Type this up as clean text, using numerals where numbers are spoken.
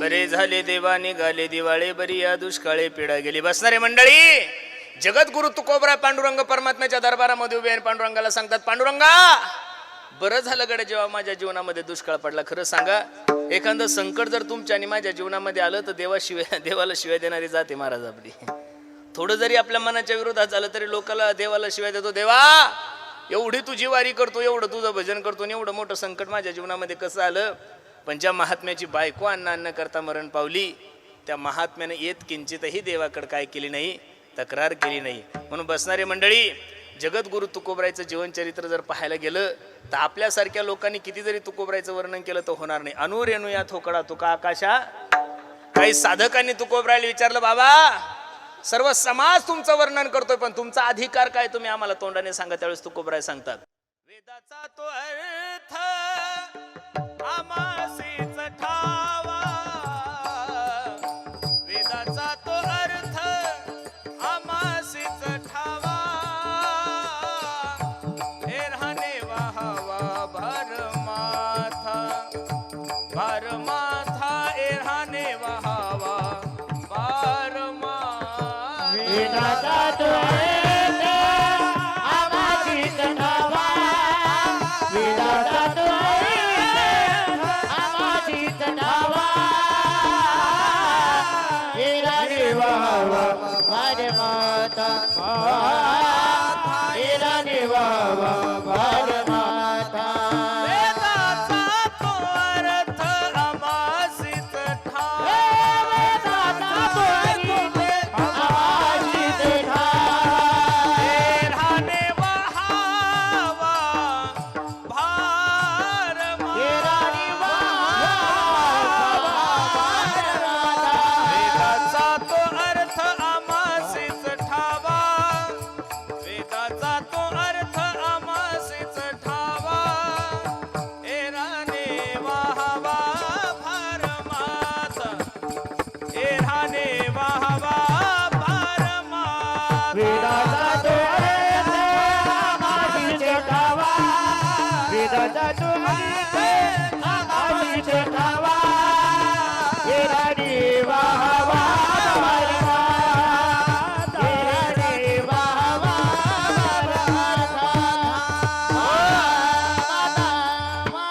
बरे झाले देवा निघाले दिवाळे बरी या दुष्काळे पिढा गेली. बसणारे मंडळी, जगद्गुरु तुकोबरा पांडुरंग परमात्म्याच्या दरबारामध्ये उभे आणि पांडुरंगाला सांगतात, पांडुरंगा बरं झालं गड्या जेव्हा माझ्या जीवनामध्ये दुष्काळ पडला. खरं सांगा, एखादं संकट जर तुमच्या आणि माझ्या जीवनामध्ये आलं तर देवाला शिवाय देणारी जाते महाराज आपली. थोडं जरी आपल्या मनाच्या विरोधात झालं तरी लोकांना देवाला शिवाय देतो. देवा एवढी तुझी वारी करतो, एवढं तुझं भजन करतो, एवढं मोठं संकट माझ्या जीवनामध्ये कसं आलं. पण ज्या महात्म्याची बायको अन्न करता मरण पावली, त्या महात्म्याने येत किंचितही देवाकडे काय केली नाही, तक्रार केली नाही. म्हणून बसणारे मंडळी, जगद्गुरु तुकोबरायचं जीवनचरित्र जर पाहायला गेलं तर आपल्यासारख्या लोकांनी किती जरी तुकोबरायचं वर्णन केलं तर होणार नाही. अनुरेणू या थोकडा तुका आकाशा. काही साधकांनी तुकोबरायला विचारलं, बाबा सर्व समाज तुमचं वर्णन करतोय पण तुमचा अधिकार काय, तुम्ही आम्हाला तोंडाने सांगा. त्यावेळेस तुकोबराय सांगतात, वेदाचा तो अर्थ आमासीच ठावा, वेदाचा तो अर्थ आमासीच ठावा, हे राहणे वाहावा भरमाथा, भरमाथा हे राहणे वाहावा भरमाथा. वेदाचा तो अर्थ आमासीच ठावा, वेदाचा तो अर्थ आमासीच ठावा, हे राणे वाहावा भरमाथा, हे राणे वाहावा भरमाथा. वेदाचा तो अर्थ आमासीच ठावा, वेदाचा तो अर्थ आमासीच ठावा, हे राहणे वाहावा भारमाथा. हे राणे वाहावा भरमाथा. वेदाचा तो अर्थ आमासीच ठावा, वेदाचा तो अर्थ आमासीच ठावा, हे राहणे वाहावा भारमाथा, हे राहणे वाहावा भारमाथा.